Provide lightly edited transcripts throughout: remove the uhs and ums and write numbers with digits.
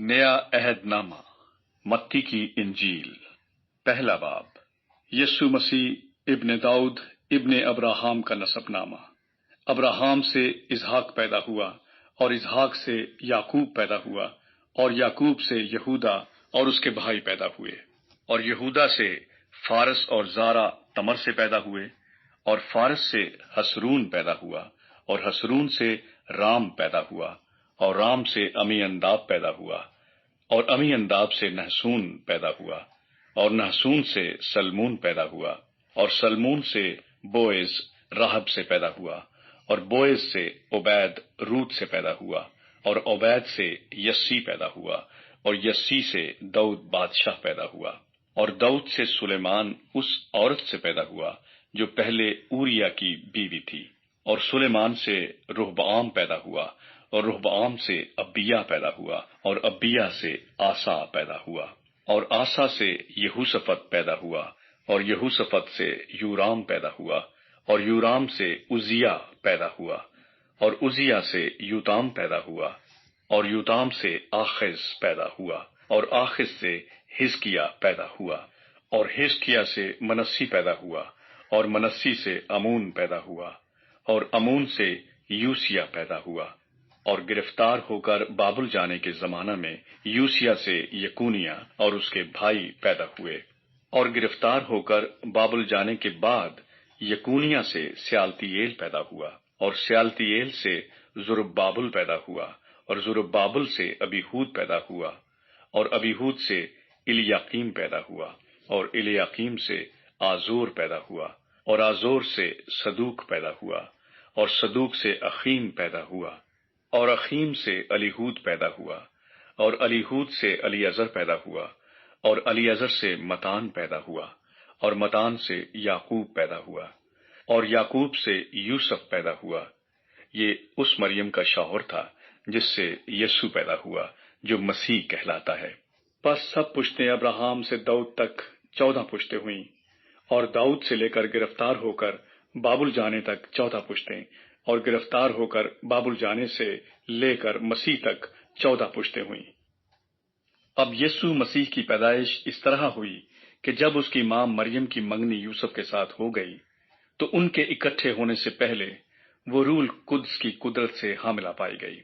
نیا عہد نامہ متی کی انجیل پہلا باب یسوع مسیح ابن داؤد ابن ابراہام کا نسب نامہ۔ ابراہام سے اسحاق پیدا ہوا اور اسحاق سے یعقوب پیدا ہوا اور یعقوب سے یہودا اور اس کے بھائی پیدا ہوئے اور یہودا سے فارس اور زارا تمر سے پیدا ہوئے اور فارس سے حسرون پیدا ہوا اور حسرون سے رام پیدا ہوا اور رام سے امی انداب پیدا ہوا اور امی انداب سے نحسون پیدا ہوا اور نحسون سے سلمون پیدا ہوا اور سلمون سے بوئز راہب سے پیدا ہوا اور بوئز سے عبید روت سے پیدا ہوا اور عبید سے یسی پیدا ہوا اور یسی سے داؤد بادشاہ پیدا ہوا اور داؤد سے سلیمان اس عورت سے پیدا ہوا جو پہلے اوریا کی بیوی تھی اور سلیمان سے رہبعام پیدا ہوا اور رہبعام سے ابیہ پیدا ہوا اور ابیہ سے آسا پیدا ہوا اور آسا سے یہوشافط پیدا ہوا اور یہوشافط سے یورام پیدا ہوا اور یورام سے عزیہ پیدا ہوا اور عزیہ سے یوتام پیدا ہوا اور یوتام سے آخز پیدا ہوا اور آخز سے حزقیہ پیدا ہوا اور حزقیہ سے منسی پیدا ہوا اور منسی سے امون پیدا ہوا اور امون سے یوسیہ پیدا ہوا اور گرفتار ہو کر بابل جانے کے زمانہ میں یوسیہ سے یکونیہ اور اس کے بھائی پیدا ہوئے اور گرفتار ہو کر بابل جانے کے بعد یکونیہ سے سیالتییل پیدا ہوا اور سیالتییل سے زربابل پیدا ہوا اور زربابل سے ابیہود پیدا ہوا اور ابیہود سے الیاقیم پیدا ہوا اور الیاقیم سے آزور پیدا ہوا اور آزور سے صدوق پیدا ہوا اور صدوق سے اخیم پیدا ہوا اور اخیم سے الیہود پیدا ہوا اور الیہود سے الیعزر پیدا ہوا اور الیعزر سے متان پیدا ہوا اور متان سے یعقوب پیدا ہوا اور یعقوب سے یوسف پیدا ہوا۔ یہ اس مریم کا شوہر تھا جس سے یسوع پیدا ہوا جو مسیح کہلاتا ہے۔ پس سب پشتیں ابراہام سے داؤد تک 14 پشتیں ہوئیں اور داؤد سے لے کر گرفتار ہو کر بابل جانے تک 14 پشتیں اور گرفتار ہو کر بابل جانے سے لے کر مسیح تک 14 پشتیں ہوئیں۔ اب یسوع مسیح کی پیدائش اس طرح ہوئی کہ جب اس کی ماں مریم کی منگنی یوسف کے ساتھ ہو گئی تو ان کے اکٹھے ہونے سے پہلے وہ روح القدس کی قدرت سے حاملہ پائی گئی۔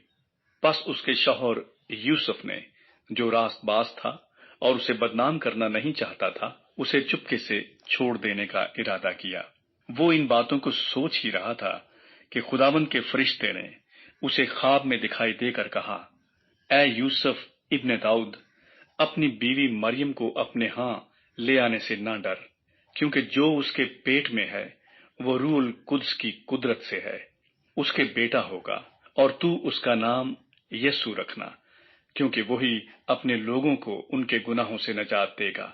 پس اس کے شوہر یوسف نے جو راست باز تھا اور اسے بدنام کرنا نہیں چاہتا تھا اسے چپکے سے چھوڑ دینے کا ارادہ کیا۔ وہ ان باتوں کو سوچ ہی رہا تھا کہ خداوند کے فرشتے نے اسے خواب میں دکھائی دے کر کہا، اے یوسف ابن داؤد، اپنی بیوی مریم کو اپنے ہاں لے آنے سے نہ ڈر، کیونکہ جو اس کے پیٹ میں ہے وہ روح القدس کی قدرت سے ہے۔ اس کے بیٹا ہوگا اور تو اس کا نام یسوع رکھنا، کیونکہ وہی اپنے لوگوں کو ان کے گناہوں سے نجات دے گا۔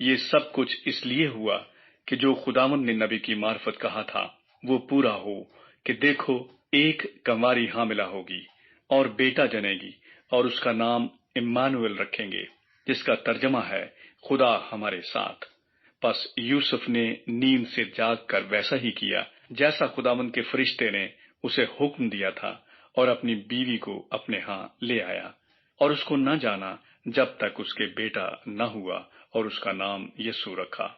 یہ سب کچھ اس لیے ہوا کہ جو خداوند نے نبی کی معرفت کہا تھا وہ پورا ہو کہ دیکھو ایک کنواری حاملہ ہوگی اور بیٹا جنے گی اور اس کا نام امانویل رکھیں گے، جس کا ترجمہ ہے خدا ہمارے ساتھ۔ پس یوسف نے نیند سے جاگ کر ویسا ہی کیا جیسا خداوند کے فرشتے نے اسے حکم دیا تھا اور اپنی بیوی کو اپنے ہاں لے آیا اور اس کو نہ جانا جب تک اس کے بیٹا نہ ہوا اور اس کا نام یسوع رکھا۔